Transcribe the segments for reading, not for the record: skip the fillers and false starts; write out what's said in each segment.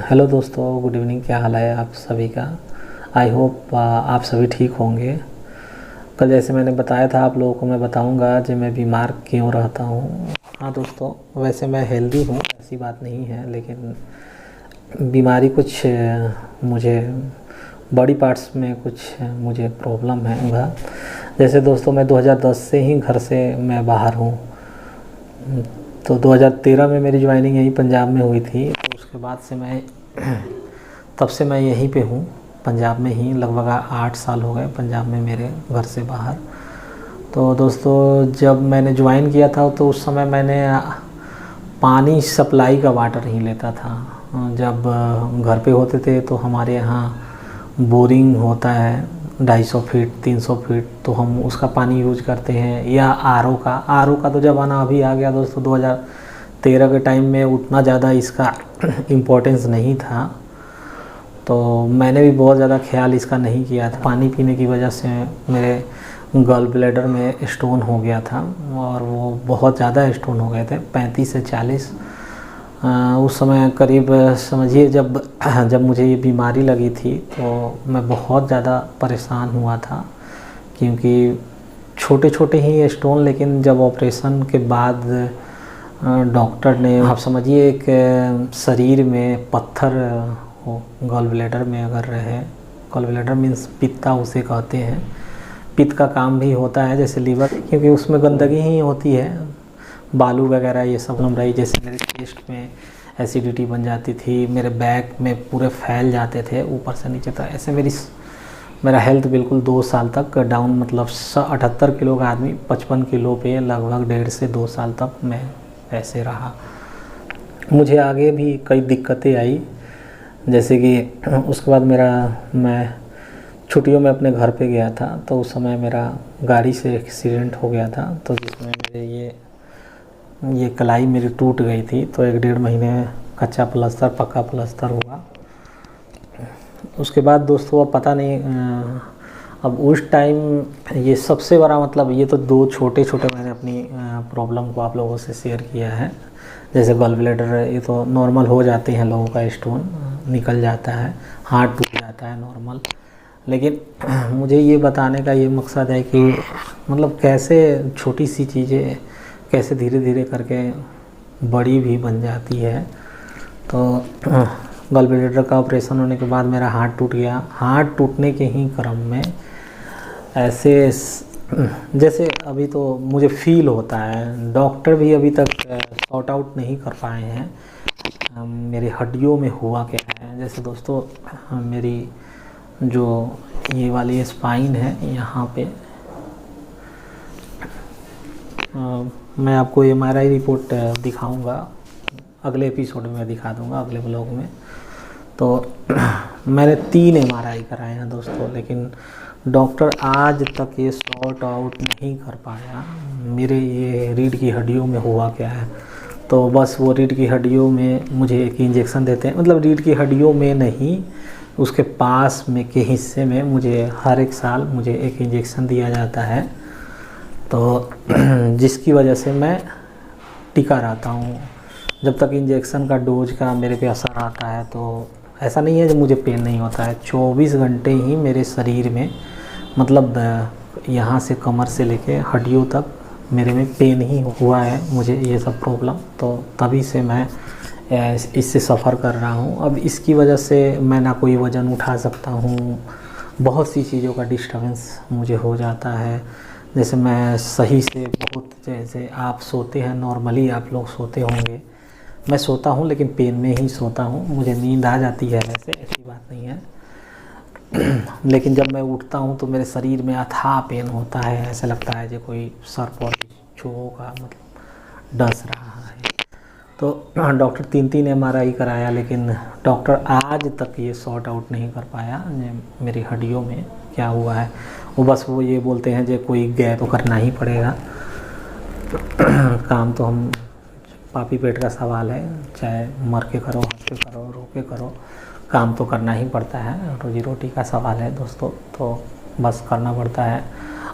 Hello दोस्तों, good evening. क्या हाल है आप सभी का? आई होप आप सभी ठीक होंगे। कल जैसे मैंने बताया था आप लोगों को, मैं बताऊंगा कि मैं बीमार क्यों रहता हूँ। हाँ दोस्तों, वैसे मैं हेल्दी हूँ, ऐसी बात नहीं है, लेकिन बीमारी कुछ मुझे बॉडी पार्ट्स में कुछ मुझे प्रॉब्लम है उधर। जैसे दोस्तों, मैं 2010 से ही घर से मैं बाहर हूँ। तो 2013 में मेरी ज्वाइनिंग यहीं पंजाब में हुई थी। तो उसके बाद से मैं तब से मैं यहीं पे हूँ, पंजाब में ही। लगभग 8 साल हो गए पंजाब में मेरे घर से बाहर। तो दोस्तों, जब मैंने ज्वाइन किया था तो उस समय मैंने पानी सप्लाई का वाटर ही लेता था। जब घर पे होते थे तो हमारे यहाँ बोरिंग होता है 250 फीट 300 फीट, तो हम उसका पानी यूज करते हैं। या आर ओ का तो ज़माना अभी आ गया दोस्तों। 2013 के टाइम में उतना ज़्यादा इसका इम्पोर्टेंस नहीं था, तो मैंने भी बहुत ज़्यादा ख्याल इसका नहीं किया था। पानी पीने की वजह से मेरे गॉल ब्लैडर में स्टोन हो गया था, और वो बहुत ज़्यादा स्टोन हो गए थे, 35 से 40। उस समय करीब समझिए, जब मुझे ये बीमारी लगी थी तो मैं बहुत ज़्यादा परेशान हुआ था, क्योंकि छोटे छोटे ही स्टोन, लेकिन जब ऑपरेशन के बाद डॉक्टर ने, आप समझिए एक शरीर में पत्थर हो गॉल ब्लैडर में अगर रहे। गॉल ब्लैडर मीन्स पित्ता उसे कहते हैं। पित्त का काम भी होता है जैसे लीवर, क्योंकि उसमें गंदगी ही होती है, बालू वगैरह ये सब हम रही। जैसे मेरे चेस्ट में एसिडिटी बन जाती थी, मेरे बैक में पूरे फैल जाते थे ऊपर से नीचे तक। ऐसे मेरा हेल्थ बिल्कुल 2 साल तक डाउन, मतलब 78 किलो का आदमी 55 किलो पे लगभग 1.5 से 2 साल तक मैं ऐसे रहा। मुझे आगे भी कई दिक्कतें आई, जैसे कि उसके बाद मैं छुट्टियों में अपने घर पे गया था। तो उस समय मेरा गाड़ी से एक्सीडेंट हो गया था, तो जिसमें मेरे ये कलाई मेरी टूट गई थी। तो 1-1.5 महीने कच्चा प्लास्टर पक्का प्लास्टर हुआ। उसके बाद दोस्तों, अब पता नहीं, अब उस टाइम ये सबसे बड़ा, मतलब ये तो 2 छोटे छोटे मैंने अपनी प्रॉब्लम को आप लोगों से शेयर किया है। जैसे गॉल ब्लैडर, ये तो नॉर्मल हो जाते हैं लोगों का, स्टोन निकल जाता है, हार्ट टूट जाता है नॉर्मल। लेकिन मुझे ये बताने का ये मकसद है कि मतलब कैसे छोटी सी चीज़ें कैसे धीरे धीरे करके बड़ी भी बन जाती है। तो गॉल ब्लैडर का ऑपरेशन होने के बाद मेरा हार्ट टूट गया। हार्ट टूटने के ही क्रम में ऐसे जैसे अभी तो मुझे फील होता है, डॉक्टर भी अभी तक सॉर्ट आउट नहीं कर पाए हैं मेरी हड्डियों में हुआ क्या है। जैसे दोस्तों, मेरी जो ये वाली स्पाइन है यहाँ पे, मैं आपको MRI रिपोर्ट दिखाऊंगा, अगले एपिसोड में दिखा दूंगा, अगले ब्लॉग में। तो मैंने 3 MRI कराए हैं दोस्तों, लेकिन डॉक्टर आज तक ये सॉर्ट आउट नहीं कर पाया मेरे ये रीढ़ की हड्डियों में हुआ क्या है। तो बस वो रीढ़ की हड्डियों में मुझे एक इंजेक्शन देते हैं, मतलब रीढ़ की हड्डियों में नहीं, उसके पास में के हिस्से में मुझे हर एक साल मुझे एक इंजेक्शन दिया जाता है। तो जिसकी वजह से मैं टिका रहता हूँ जब तक इंजेक्शन का डोज का मेरे पे असर आता है। तो ऐसा नहीं है कि मुझे पेन नहीं होता है, 24 घंटे ही मेरे शरीर में, मतलब यहाँ से कमर से लेके हड्डियों तक मेरे में पेन ही हुआ है मुझे, ये सब प्रॉब्लम। तो तभी से मैं इससे सफ़र कर रहा हूँ। अब इसकी वजह से मैं ना कोई वज़न उठा सकता हूँ, बहुत सी चीज़ों का डिस्टर्बेंस मुझे हो जाता है। जैसे मैं सही से बहुत, जैसे आप सोते हैं नॉर्मली, आप लोग सोते होंगे, मैं सोता हूँ लेकिन पेन में ही सोता हूँ, मुझे नींद आ जाती है, वैसे ऐसी बात नहीं है। लेकिन जब मैं उठता हूँ तो मेरे शरीर में अथाह पेन होता है, ऐसा लगता है जो कोई सर पर छुओ का, मतलब डस रहा है। तो डॉक्टर 3-3 MRI कराया, लेकिन डॉक्टर आज तक ये सॉर्ट आउट नहीं कर पाया मेरी हड्डियों में क्या हुआ है। वो ये बोलते हैं जो कोई गैप तो करना ही पड़ेगा काम तो हम, पापी पेट का सवाल है, चाहे मर के करो, हंस के करो, रो के करो, काम तो करना ही पड़ता है, रोजी रोटी का सवाल है दोस्तों, तो बस करना पड़ता है।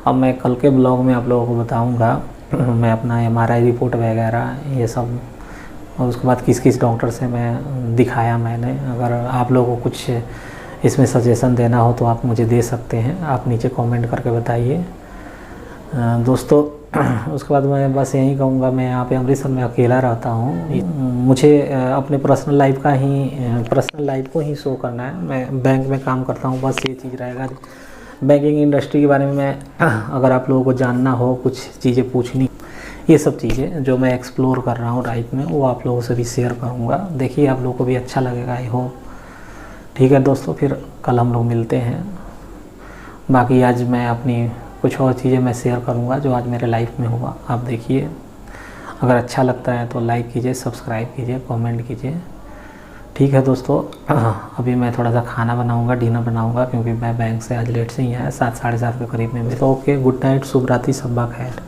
अब मैं कल के ब्लॉग में आप लोगों को बताऊंगा मैं अपना MRI रिपोर्ट वगैरह ये सब और उसके बाद किस किस डॉक्टर से मैं दिखाया मैंने। अगर आप लोगों को कुछ इसमें सजेशन देना हो तो आप मुझे दे सकते हैं, आप नीचे कमेंट करके बताइए दोस्तों। उसके बाद मैं बस यही कहूँगा, मैं यहाँ पे अमृतसर में अकेला रहता हूँ। मुझे अपने पर्सनल लाइफ को ही शो करना है। मैं बैंक में काम करता हूँ, बस ये चीज़ रहेगा। बैंकिंग इंडस्ट्री के बारे में मैं अगर आप लोगों को जानना हो, कुछ चीज़ें पूछनी, ये सब चीज़ें जो मैं एक्सप्लोर कर रहा हूँ लाइफ में, वो आप लोगों से भी शेयर करूँगा। देखिए आप लोगों को भी अच्छा लगेगा, आई होप। ठीक है दोस्तों, फिर कल हम लोग मिलते हैं। बाकी आज मैं अपनी कुछ और चीज़ें मैं शेयर करूँगा जो आज मेरे लाइफ में हुआ। आप देखिए, अगर अच्छा लगता है तो लाइक कीजिए, सब्सक्राइब कीजिए, कमेंट कीजिए। ठीक है दोस्तों, अभी मैं थोड़ा सा खाना बनाऊँगा, डिनर बनाऊँगा, क्योंकि मैं बैंक से आज लेट से ही आया, 7 साढ़े 7 के करीब में। तो ओके, गुड नाइट, शुभ रात्रि, शब्बा खैर।